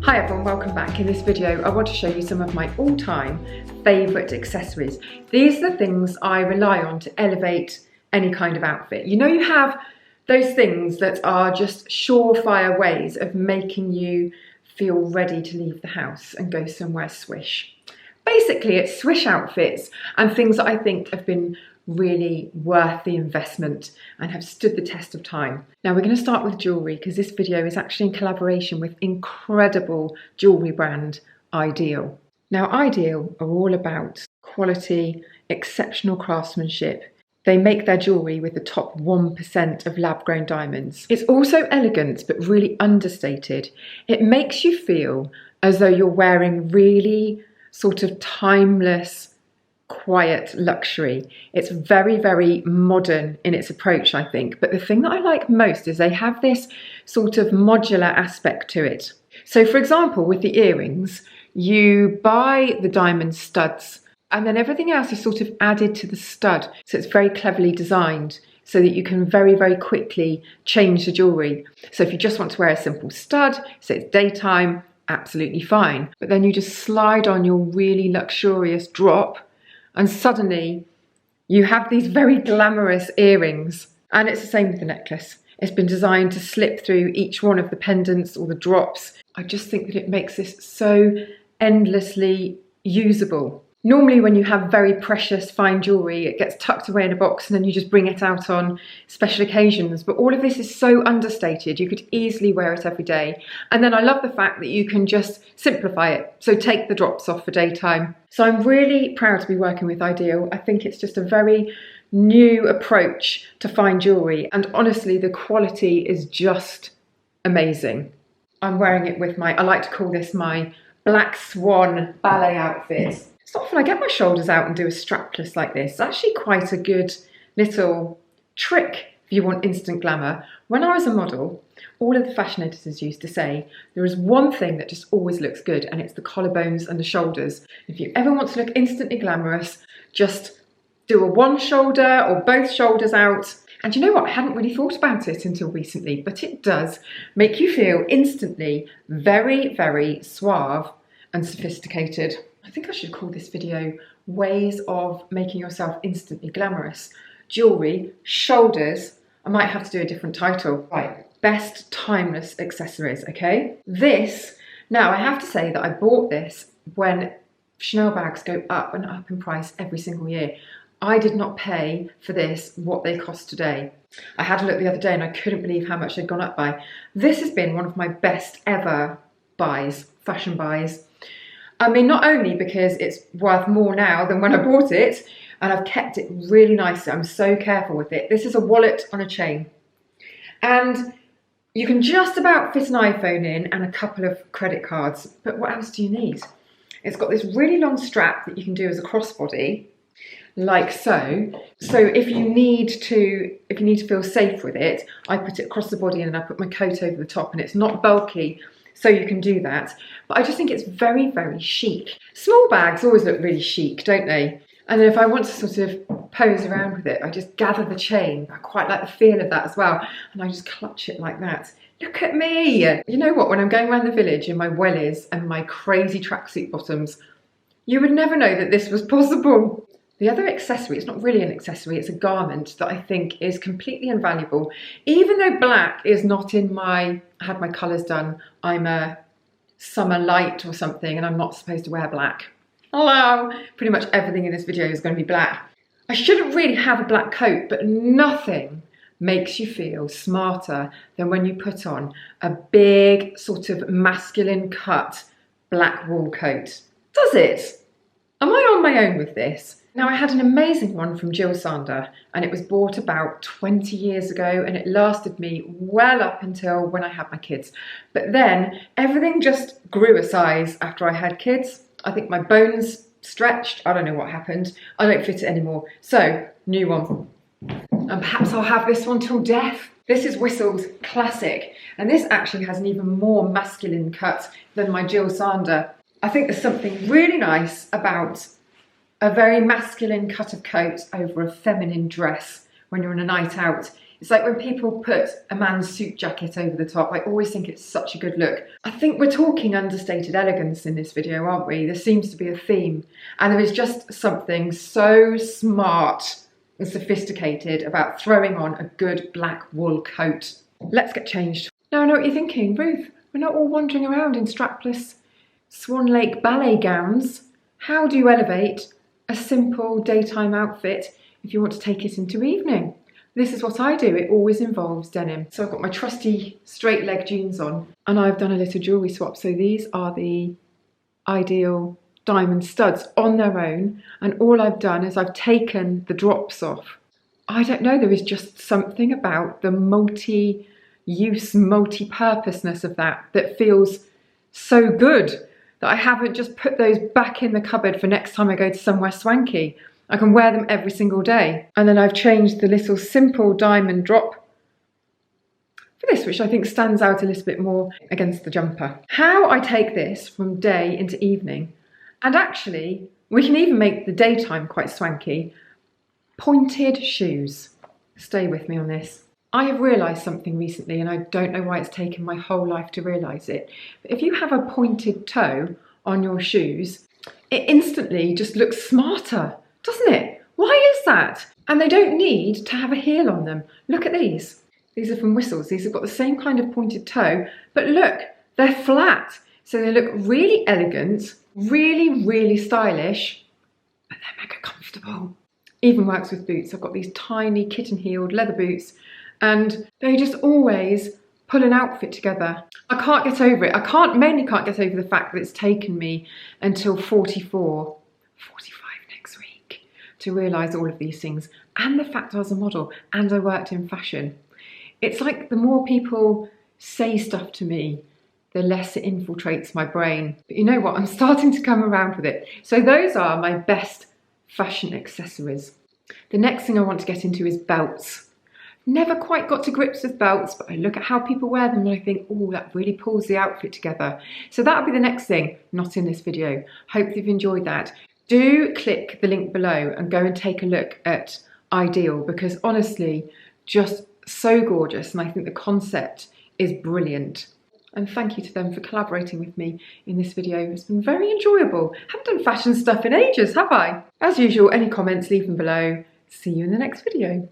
Hi everyone, welcome back. In this video I want to show you some of my all-time favourite accessories. These are the things I rely on to elevate any kind of outfit. You know, you have those things that are just surefire ways of making you feel ready to leave the house and go somewhere swish. Basically it's swish outfits and things that I think have been really worth the investment and have stood the test of time. Now we're going to start with jewellery because this video is actually in collaboration with incredible jewellery brand Idyl. Now Idyl are all about quality, exceptional craftsmanship. They make their jewellery with the top 1% of lab-grown diamonds. It's also elegant but really understated. It makes you feel as though you're wearing really sort of timeless, quiet luxury. It's very, very modern in its approach, I think. But the thing that I like most is they have this sort of modular aspect to it. So for example, with the earrings, you buy the diamond studs and then everything else is sort of added to the stud. So it's very cleverly designed so that you can very, very quickly change the jewellery. So if you just want to wear a simple stud, so it's daytime, absolutely fine. But then you just slide on your really luxurious drop and suddenly you have these very glamorous earrings. And it's the same with the necklace. It's been designed to slip through each one of the pendants or the drops. I just think that it makes this so endlessly usable. Normally when you have very precious fine jewellery, it gets tucked away in a box and then you just bring it out on special occasions. But all of this is so understated, you could easily wear it every day. And then I love the fact that you can just simplify it. So take the drops off for daytime. So I'm really proud to be working with Idyl. I think it's just a very new approach to fine jewellery. And honestly, the quality is just amazing. I'm wearing it with I like to call this my Black Swan ballet outfit. It's not often I get my shoulders out and do a strapless like this. It's actually quite a good little trick if you want instant glamour. When I was a model, all of the fashion editors used to say, there is one thing that just always looks good and it's the collarbones and the shoulders. If you ever want to look instantly glamorous, just do a one shoulder or both shoulders out. And you know what? I hadn't really thought about it until recently, but it does make you feel instantly very, very suave and sophisticated. I think I should call this video Ways of Making Yourself Instantly Glamorous. Jewellery, shoulders, I might have to do a different title. Right, best timeless accessories, okay? This, now I have to say that I bought this when Chanel bags go up and up in price every single year. I did not pay for this what they cost today. I had a look the other day and I couldn't believe how much they'd gone up by. This has been one of my best ever buys, fashion buys. I mean, not only because it's worth more now than when I bought it, and I've kept it really nicely. I'm so careful with it. This is a wallet on a chain. And you can just about fit an iPhone in and a couple of credit cards. But what else do you need? It's got this really long strap that you can do as a crossbody, like so. So if you need to feel safe with it, I put it across the body and then I put my coat over the top, and it's not bulky. So you can do that. But I just think it's very, very chic. Small bags always look really chic, don't they? And then if I want to sort of pose around with it, I just gather the chain. I quite like the feel of that as well. And I just clutch it like that. Look at me. You know what? When I'm going around the village in my wellies and my crazy tracksuit bottoms, you would never know that this was possible. The other accessory, it's not really an accessory, it's a garment that I think is completely invaluable. Even though black is not in I had my colours done, I'm a summer light or something and I'm not supposed to wear black. Hello! Pretty much everything in this video is going to be black. I shouldn't really have a black coat, but nothing makes you feel smarter than when you put on a big sort of masculine cut black wool coat. Does it? Am I on my own with this? Now I had an amazing one from Jill Sander and it was bought about 20 years ago and it lasted me well up until when I had my kids. But then everything just grew a size after I had kids. I think my bones stretched, I don't know what happened. I don't fit it anymore. So, new one. And perhaps I'll have this one till death. This is Whistle's Classic and this actually has an even more masculine cut than my Jill Sander. I think there's something really nice about a very masculine cut of coat over a feminine dress when you're on a night out. It's like when people put a man's suit jacket over the top. I always think it's such a good look. I think we're talking understated elegance in this video, aren't we? There seems to be a theme, and there is just something so smart and sophisticated about throwing on a good black wool coat. Let's get changed. Now I know what you're thinking, Ruth, we're not all wandering around in strapless Swan Lake ballet gowns. How do you elevate a simple daytime outfit if you want to take it into evening? This is what I do. It always involves denim. So I've got my trusty straight leg jeans on, and I've done a little jewellery swap. So these are the Idyl diamond studs on their own, and all I've done is I've taken the drops off. I don't know, there is just something about the multi-use, multi-purposeness of that feels so good that I haven't just put those back in the cupboard for next time I go to somewhere swanky. I can wear them every single day. And then I've changed the little simple diamond drop for this, which I think stands out a little bit more against the jumper. How I take this from day into evening, and actually we can even make the daytime quite swanky, pointed shoes. Stay with me on this. I have realised something recently, and I don't know why it's taken my whole life to realise it. But if you have a pointed toe on your shoes, it instantly just looks smarter, doesn't it? Why is that? And they don't need to have a heel on them. Look at these. These are from Whistles. These have got the same kind of pointed toe, but look, they're flat. So they look really elegant, really, really stylish, but they're mega comfortable. Even works with boots. I've got these tiny kitten-heeled leather boots, and they just always pull an outfit together. I can't get over it. Mainly can't get over the fact that it's taken me until 45 next week to realise all of these things, and the fact I was a model and I worked in fashion. It's like the more people say stuff to me, the less it infiltrates my brain. But you know what? I'm starting to come around with it. So those are my best fashion accessories. The next thing I want to get into is belts. Never quite got to grips with belts, but I look at how people wear them and I think, oh, that really pulls the outfit together. So that'll be the next thing, not in this video. Hope you've enjoyed that. Do click the link below and go and take a look at Idyl, because honestly, just so gorgeous, and I think the concept is brilliant. And thank you to them for collaborating with me in this video. It's been very enjoyable. Haven't done fashion stuff in ages, have I? As usual, any comments, leave them below. See you in the next video.